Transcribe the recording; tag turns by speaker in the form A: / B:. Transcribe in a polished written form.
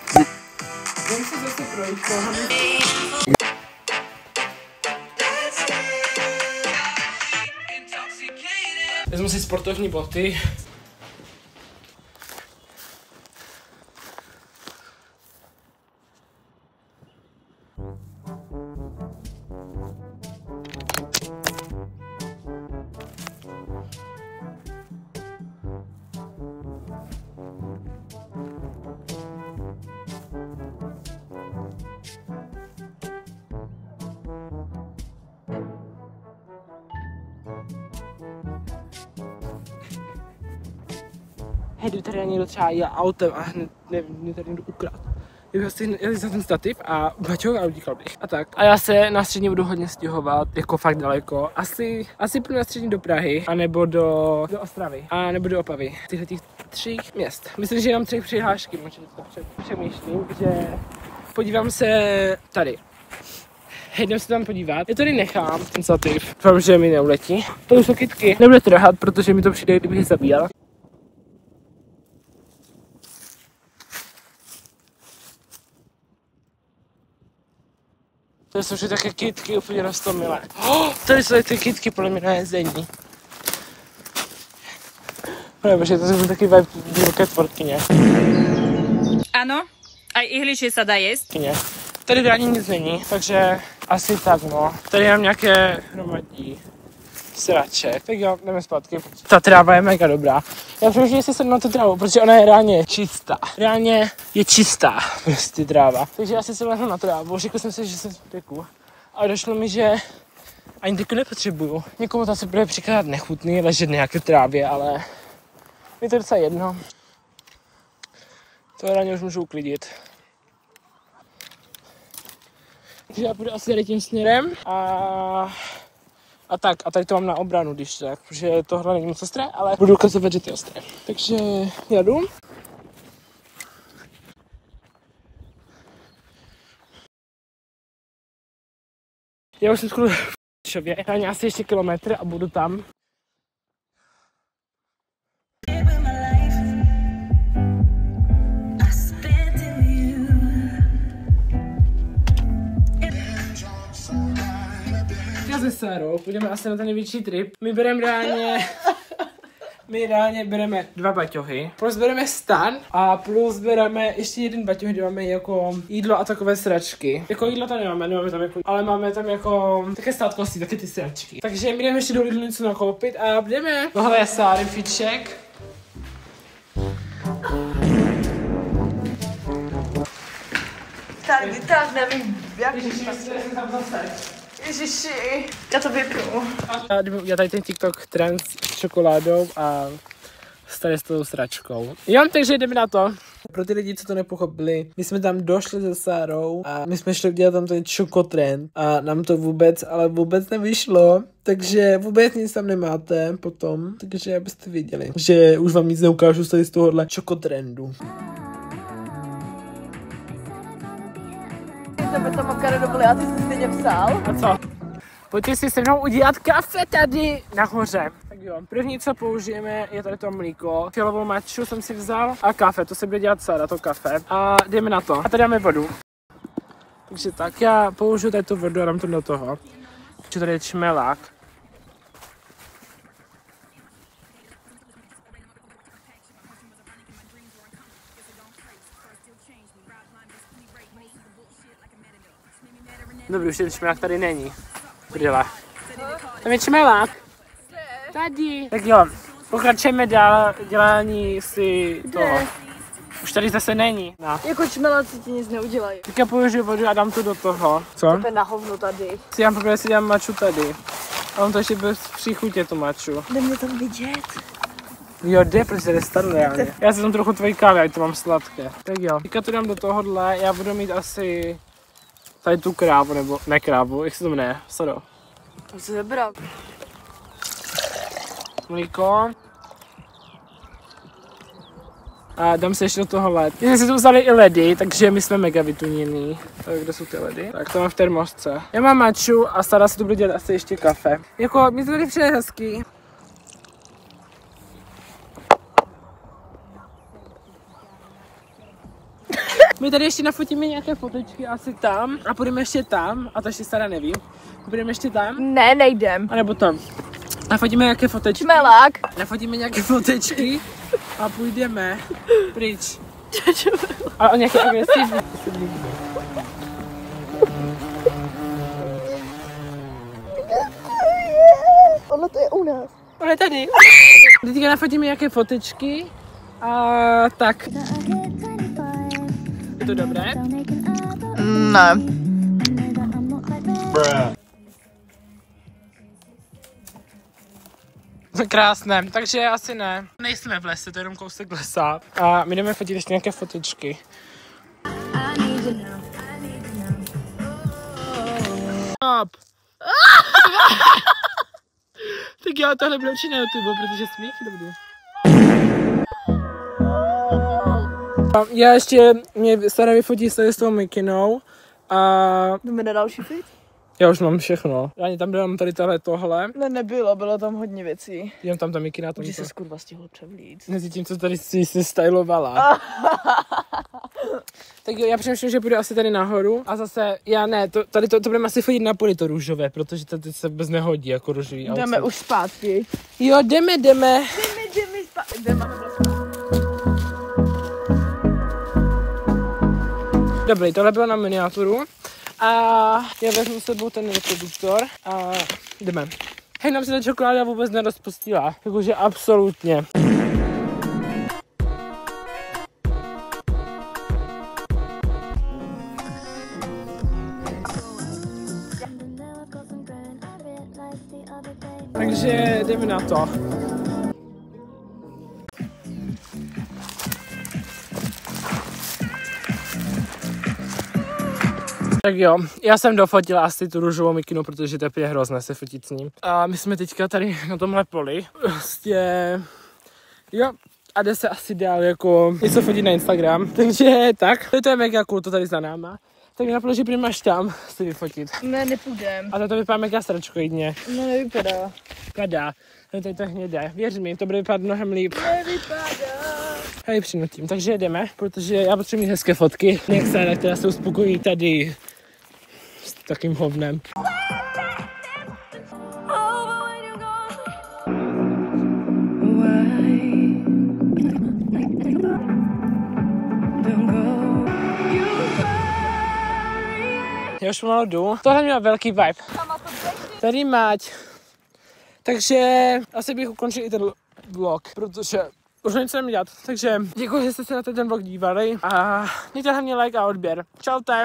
A: Jdem se zase projít, vezmu si sportovní boty. Hej, kdyby tady někdo třeba jel autem a hned mě tady někdo ukrát. Já si za ten stativ a baťouk a utíkal bych. A tak. A já se na střední budu hodně stěhovat, jako fakt daleko. Asi půjdu na střední do Prahy, anebo do Ostravy, a nebo do Opavy. Tyhle těch 3 měst. Myslím, že mám 3 přihlášky, možná to přemýšlím, že podívám se tady. Hej, jdem se tam podívat. Já tady nechám ten stativ. Doufám, že mi neuletí. To jsou kytky. Nebude trhat, protože mi to přijde, kdybych je zabíjel. To jsou všechny také kytky úplně na 100 mile. Tady jsou ty kytky podle mě na jezení. Protože to jsou taky divoké tvorkyně.
B: Ano, a ihličí se dá jíst.
A: Tady reálně nic není, takže asi tak no. Tady mám nějaké hromadí sraček. Tak jo, jdeme zpátky. Ta tráva je mega dobrá. Já přemýšlím, jestli jsem na tu trávu, protože ona je reálně čistá. Reálně je čistá prostě tráva. Takže já si lehnu na trávu, řekl jsem si, že jsem teku. A došlo mi, že ani teku nepotřebuju. Někomu to asi bude připadat nechutný ležet nějaké trávě, ale je to docela jedno. To reálně už můžu uklidit. Takže já půjdu asi tady tím směrem a tak, a tady to mám na obranu, když tak, protože tohle není moc ostré, ale budu ukazovat, že to je ostré. Takže jdu. Já už jsem skoro v Šově, já asi ještě kilometr a budu tam. Se Sárou půjdeme asi na ten největší trip. My reálně bereme 2 baťohy, plus bereme stan a plus bereme ještě 1 baťoh, kde máme jako jídlo a takové sračky. Jako jídlo tam nemáme tam jako, ale máme tam jako také státkosti, taky ty sračky. Takže my jdeme ještě do Lidlu něco nakoupit a jdeme. Tohle je Sáry fíček.
C: Tady tak nevím, jak Ježiši, já to vypnu.
A: Já tady ten TikTok trend s čokoládou a tady s tou sračkou. Jo, takže jdeme na to. Pro ty lidi, co to nepochopili, my jsme tam došli se Sárou a my jsme šli udělat tam ten čokotrend a nám to vůbec nevyšlo, takže vůbec nic tam nemáte potom, takže abyste věděli, že už vám nic neukážu tady z tohohle čokotrendu.
C: Tebe to moc dobili a ty jsi stejně psal.
A: A co? Pojďte si se mnou udělat kafe tady nahoře. Tak jo, první co použijeme je tady to mlíko. Fialovou matchu jsem si vzal a kafe, to se bude dělat Sára, to kafe. A jdeme na to. A tady dáme vodu. Takže tak, já použiju tady tu vodu a dám to do toho. Takže tady je čmelák. Dobrý, už ten čmelák tady není. Prdele. Tam je čmelák. Tady. Tak jo, pokračujeme dál dělání si toho. Už tady zase není. No.
C: Jako čmeláci ti nic neudělají.
A: Tak já použiju vodu a dám to do toho. Co?
C: To je na hovno tady.
A: Si dám poprvé si dám maču tady. A on to ještě bez příchutě tu maču.
C: Jde mě tam vidět.
A: Jo, jde, protože jde starý reálně. Já si tam trochu tvojí kávy, ať to mám sladké. Tak jo. Teďka to dám do tohohle, já budu mít asi tady tu krávu, nebo ne krávu, jak se to jmenuje, Sado.
C: To se zebral.
A: Mlíko. A dám se ještě do toho led. My jsme si tu vzali i ledy, takže my jsme mega vytuněný. Tak kde jsou ty ledy? Tak to mám v termosce. Já mám maču a Sara si tu bude dělat asi ještě kafe. Jako, mi to tady přijde hezký. My tady ještě nafotíme nějaké fotečky asi tam a půjdeme ještě tam, a to ještě Sara neví. Půjdeme ještě tam.
C: Ne, nejdem.
A: A nebo tam. Nafotíme nějaké fotečky.
C: Čmelák.
A: Nafotíme nějaké fotečky a půjdeme pryč. Ale o nějaké agresivní.
C: Ono to je u nás.
A: Ale tady. Teďka nafotíme nějaké fotečky a tak. Je to dobré?
C: Ne.
A: Krásné, takže asi ne. Nejsme v lese, to je jenom kousek lesa. A my jdeme fotit ještě nějaké fotičky. Up. Tak já tohle budu určitě na YouTube, protože smích nebudu. Já ještě mě Sara vyfotí se s tou mikinou a...
C: Jdeme na další fit?
A: Já už mám všechno. Já tam dám tady tohle.
C: Ne, nebylo, bylo tam hodně věcí.
A: Jdem tam ta mikina.
C: Už se skurva stihl převlít.
A: Mezi tím, co tady si stylovala. Tak jo, já přemýšlím, že půjdu asi tady nahoru a zase, já ne, tady to budeme asi chodit na poli to růžové, protože to teď se vůbec nehodí jako růžový outfit.
C: Jdeme už zpátky.
A: Jo, jdeme.
C: Jdeme zpátky. Kde máme vlastně?
A: Dobrý, tohle bylo na miniaturu a já vezmu s sebou ten reproduktor a jdeme. Hej, nám se ta čokoláda vůbec nerozpustila, jakože absolutně. Takže jdeme na to. Tak jo, já jsem dofotila asi tu růžovou mikinu, protože to je hrozné se fotit s ním. A my jsme teďka tady na tomhle poli. Prostě, jo, a jde se asi dál jako něco fotit na Instagram. Takže tak, to je mega cool, to tady za náma. Tak mi napadlo, že půjdeme až tam si vyfotit.
C: Ne, nepůjdem.
A: A to vypadá mega sračkoidně.
C: No, nevypadá.
A: Vypadá. No tady to hnědé. Věř mi, to bude vypadat mnohem líp.
C: Nevypadá.
A: Hej, přinutím. Takže jdeme, protože já potřebuji mít hezké fotky. Jak se, která se uspokojí tady s takým hovnem. Já už pomalu jdu. Tohle měla velký vibe. Tady máť. Takže asi bych ukončil i ten vlog, protože už nic nemůžu dělat. Takže děkuji, že jste se na ten vlog dívali a mějte hlavně like a odběr. Čaute.